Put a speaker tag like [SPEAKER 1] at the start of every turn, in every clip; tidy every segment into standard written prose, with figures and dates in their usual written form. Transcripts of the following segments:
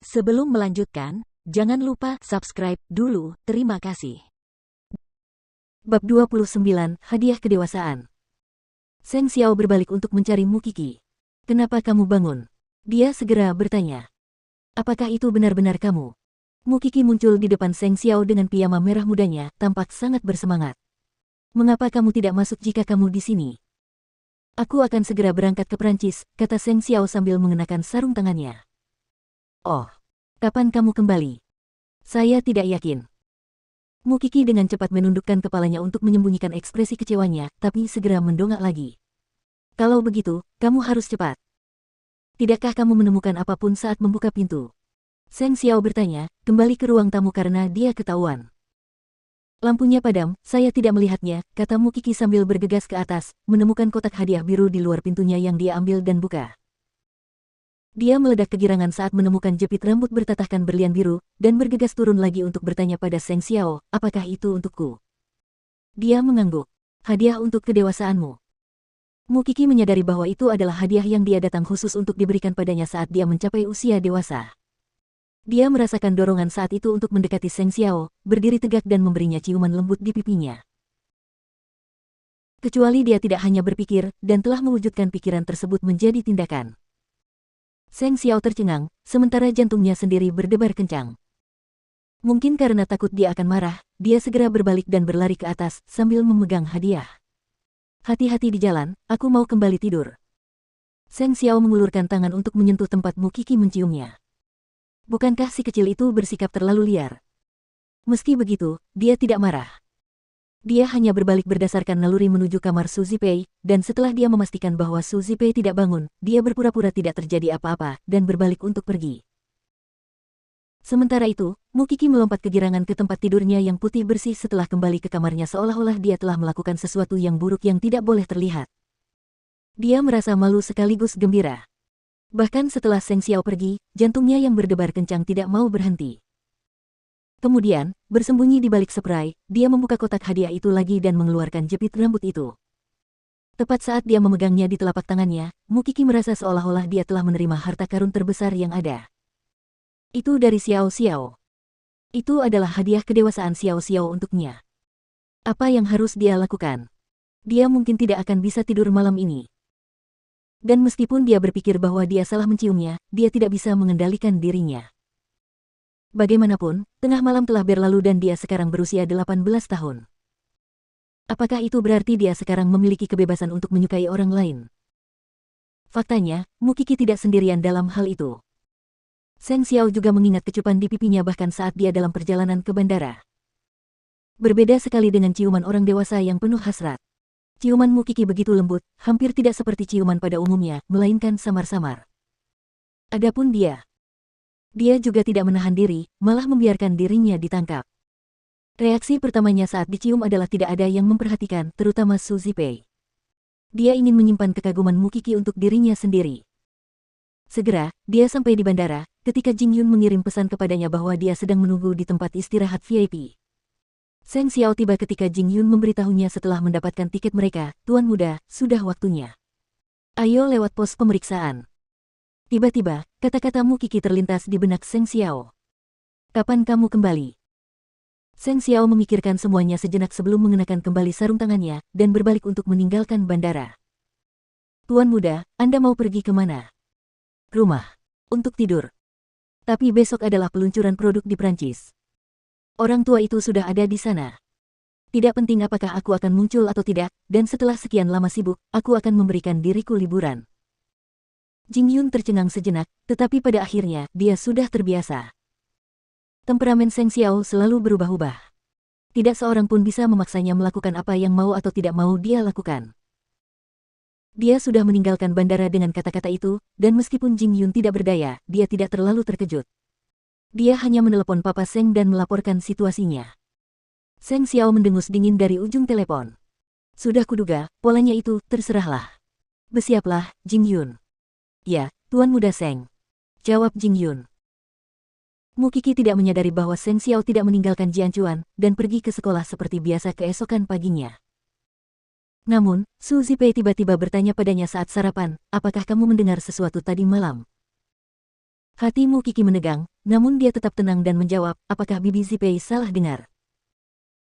[SPEAKER 1] Sebelum melanjutkan, jangan lupa subscribe dulu, terima kasih.
[SPEAKER 2] Bab 29, Hadiah Kedewasaan. Seng Xiao berbalik untuk mencari Mu Qi. "Kenapa kamu bangun?" Dia segera bertanya. "Apakah itu benar-benar kamu?" Mu Qi muncul di depan Seng Xiao dengan piyama merah mudanya, tampak sangat bersemangat. "Mengapa kamu tidak masuk jika kamu di sini?" "Aku akan segera berangkat ke Perancis," kata Seng Xiao sambil mengenakan sarung tangannya. "Oh, kapan kamu kembali?" "Saya tidak yakin." Mu Qi dengan cepat menundukkan kepalanya untuk menyembunyikan ekspresi kecewanya, tapi segera mendongak lagi. "Kalau begitu, kamu harus cepat. Tidakkah kamu menemukan apapun saat membuka pintu?" Seng Xiao bertanya, kembali ke ruang tamu karena dia ketahuan. "Lampunya padam, saya tidak melihatnya," kata Mu Qi sambil bergegas ke atas, menemukan kotak hadiah biru di luar pintunya yang dia ambil dan buka. Dia meledak kegirangan saat menemukan jepit rambut bertatahkan berlian biru, dan bergegas turun lagi untuk bertanya pada Seng Xiao, "Apakah itu untukku?" Dia mengangguk. "Hadiah untuk kedewasaanmu." Mu Qi menyadari bahwa itu adalah hadiah yang dia datang khusus untuk diberikan padanya saat dia mencapai usia dewasa. Dia merasakan dorongan saat itu untuk mendekati Seng Xiao, berdiri tegak dan memberinya ciuman lembut di pipinya. Kecuali dia tidak hanya berpikir, dan telah mewujudkan pikiran tersebut menjadi tindakan. Seng Xiao tercengang, sementara jantungnya sendiri berdebar kencang. Mungkin karena takut dia akan marah, dia segera berbalik dan berlari ke atas sambil memegang hadiah. "Hati-hati di jalan, aku mau kembali tidur." Seng Xiao mengulurkan tangan untuk menyentuh tempat Mu Qi menciumnya. Bukankah si kecil itu bersikap terlalu liar? Meski begitu, dia tidak marah. Dia hanya berbalik berdasarkan naluri menuju kamar Su Zipei, dan setelah dia memastikan bahwa Su Zipei tidak bangun, dia berpura-pura tidak terjadi apa-apa, dan berbalik untuk pergi. Sementara itu, Mu Qi melompat kegirangan ke tempat tidurnya yang putih bersih setelah kembali ke kamarnya seolah-olah dia telah melakukan sesuatu yang buruk yang tidak boleh terlihat. Dia merasa malu sekaligus gembira. Bahkan setelah Seng Xiao pergi, jantungnya yang berdebar kencang tidak mau berhenti. Kemudian, bersembunyi di balik spray, dia membuka kotak hadiah itu lagi dan mengeluarkan jepit rambut itu. Tepat saat dia memegangnya di telapak tangannya, Mu Qi merasa seolah-olah dia telah menerima harta karun terbesar yang ada. Itu dari Xiao Xiao. Itu adalah hadiah kedewasaan Xiao Xiao untuknya. Apa yang harus dia lakukan? Dia mungkin tidak akan bisa tidur malam ini. Dan meskipun dia berpikir bahwa dia salah menciumnya, dia tidak bisa mengendalikan dirinya. Bagaimanapun, tengah malam telah berlalu dan dia sekarang berusia 18 tahun. Apakah itu berarti dia sekarang memiliki kebebasan untuk menyukai orang lain? Faktanya, Mu Qi tidak sendirian dalam hal itu. Seng Xiao juga mengingat kecupan di pipinya bahkan saat dia dalam perjalanan ke bandara. Berbeda sekali dengan ciuman orang dewasa yang penuh hasrat. Ciuman Mu Qi begitu lembut, hampir tidak seperti ciuman pada umumnya, melainkan samar-samar. Adapun dia juga tidak menahan diri, malah membiarkan dirinya ditangkap. Reaksi pertamanya saat dicium adalah tidak ada yang memperhatikan, terutama Su Zipei. Dia ingin menyimpan kekaguman Mu Qi untuk dirinya sendiri. Segera, dia sampai di bandara, ketika Jing Yun mengirim pesan kepadanya bahwa dia sedang menunggu di tempat istirahat VIP. Seng Xiao tiba ketika Jing Yun memberitahunya setelah mendapatkan tiket mereka, "Tuan muda, sudah waktunya. Ayo lewat pos pemeriksaan." Tiba-tiba, kata-kata Mu Qi terlintas di benak Seng Xiao. "Kapan kamu kembali?" Seng Xiao memikirkan semuanya sejenak sebelum mengenakan kembali sarung tangannya, dan berbalik untuk meninggalkan bandara. "Tuan muda, Anda mau pergi kemana?" "Rumah. Untuk tidur. Tapi besok adalah peluncuran produk di Prancis. Orang tua itu sudah ada di sana. Tidak penting apakah aku akan muncul atau tidak, dan setelah sekian lama sibuk, aku akan memberikan diriku liburan." Jing Yun tercengang sejenak, tetapi pada akhirnya, dia sudah terbiasa. Temperamen Seng Xiao selalu berubah-ubah. Tidak seorang pun bisa memaksanya melakukan apa yang mau atau tidak mau dia lakukan. Dia sudah meninggalkan bandara dengan kata-kata itu, dan meskipun Jing Yun tidak berdaya, dia tidak terlalu terkejut. Dia hanya menelepon Papa Seng dan melaporkan situasinya. Seng Xiao mendengus dingin dari ujung telepon. "Sudah kuduga, polanya itu, terserahlah. Bersiaplah, Jing Yun." "Ya, Tuan Muda Seng," jawab Jing Yun. Mu Qi tidak menyadari bahwa Seng Xiao tidak meninggalkan Jianchuan dan pergi ke sekolah seperti biasa keesokan paginya. Namun, Su Zipei tiba-tiba bertanya padanya saat sarapan, "Apakah kamu mendengar sesuatu tadi malam?" Hatimu Kiki menegang, namun dia tetap tenang dan menjawab, apakah Bibi Zipei salah dengar?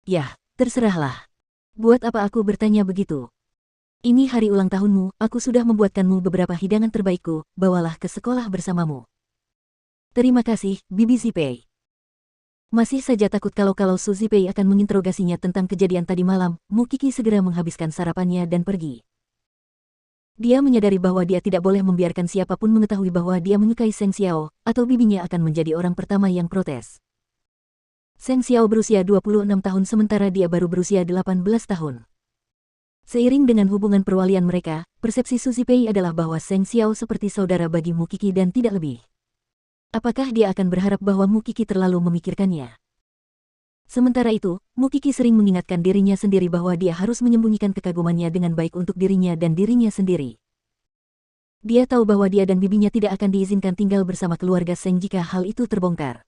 [SPEAKER 2] Yah, terserahlah. Buat apa aku bertanya begitu? Ini hari ulang tahunmu, aku sudah membuatkanmu beberapa hidangan terbaikku, bawalah ke sekolah bersamamu. Terima kasih, Bibi Zipei. Masih saja takut kalau Su Zipei akan menginterogasinya tentang kejadian tadi malam, Mu Kiki segera menghabiskan sarapannya dan pergi. Dia menyadari bahwa dia tidak boleh membiarkan siapapun mengetahui bahwa dia menyukai Seng Xiao, atau bibinya akan menjadi orang pertama yang protes. Seng Xiao berusia 26 tahun sementara dia baru berusia 18 tahun. Seiring dengan hubungan perwalian mereka, persepsi Su Zipei adalah bahwa Seng Xiao seperti saudara bagi Mu Kiki dan tidak lebih. Apakah dia akan berharap bahwa Mu Kiki terlalu memikirkannya? Sementara itu, Mu Kiki sering mengingatkan dirinya sendiri bahwa dia harus menyembunyikan kekagumannya dengan baik untuk dirinya dan dirinya sendiri. Dia tahu bahwa dia dan bibinya tidak akan diizinkan tinggal bersama keluarga Seng jika hal itu terbongkar.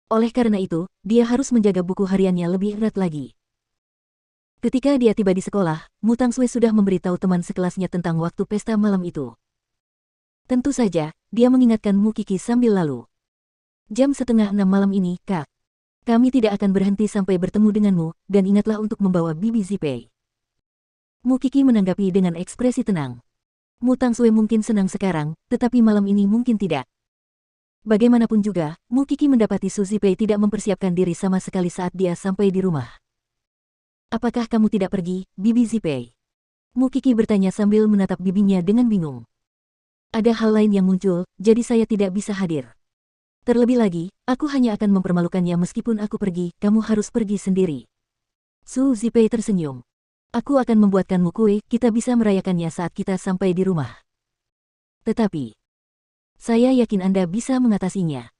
[SPEAKER 2] Oleh karena itu, dia harus menjaga buku hariannya lebih erat lagi. Ketika dia tiba di sekolah, Mu Tangshui sudah memberitahu teman sekelasnya tentang waktu pesta malam itu. Tentu saja, dia mengingatkan Mu Kiki sambil lalu. Jam 5:30 malam ini, Kak. Kami tidak akan berhenti sampai bertemu denganmu, dan ingatlah untuk membawa Bibi Zipei. Mu Kiki menanggapi dengan ekspresi tenang. Mu Tangshui mungkin senang sekarang, tetapi malam ini mungkin tidak. Bagaimanapun juga, Mu Kiki mendapati Su Zipei tidak mempersiapkan diri sama sekali saat dia sampai di rumah. Apakah kamu tidak pergi, Bibi Zipei? Mu Kiki bertanya sambil menatap bibinya dengan bingung. Ada hal lain yang muncul, jadi saya tidak bisa hadir. Terlebih lagi, aku hanya akan mempermalukannya meskipun aku pergi, kamu harus pergi sendiri. Su Zipei tersenyum. Aku akan membuatkanmu kue, kita bisa merayakannya saat kita sampai di rumah. Tetapi, saya yakin Anda bisa mengatasinya.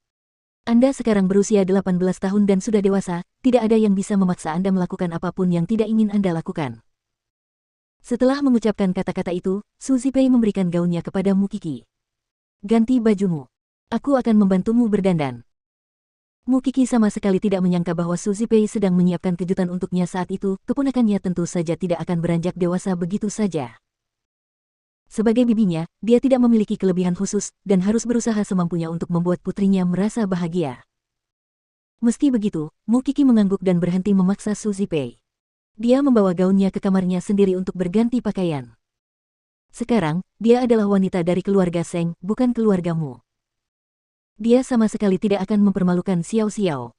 [SPEAKER 2] Anda sekarang berusia 18 tahun dan sudah dewasa, tidak ada yang bisa memaksa Anda melakukan apapun yang tidak ingin Anda lakukan. Setelah mengucapkan kata-kata itu, Su Zipei memberikan gaunnya kepada Mu Kiki. Ganti bajumu. Aku akan membantumu berdandan. Mu Kiki sama sekali tidak menyangka bahwa Su Zipei sedang menyiapkan kejutan untuknya saat itu, keponakannya tentu saja tidak akan beranjak dewasa begitu saja. Sebagai bibinya, dia tidak memiliki kelebihan khusus, dan harus berusaha semampunya untuk membuat putrinya merasa bahagia. Meski begitu, Mu Kiki mengangguk dan berhenti memaksa Su Zipei. Dia membawa gaunnya ke kamarnya sendiri untuk berganti pakaian. Sekarang, dia adalah wanita dari keluarga Seng, bukan keluargamu. Dia sama sekali tidak akan mempermalukan Xiao Xiao.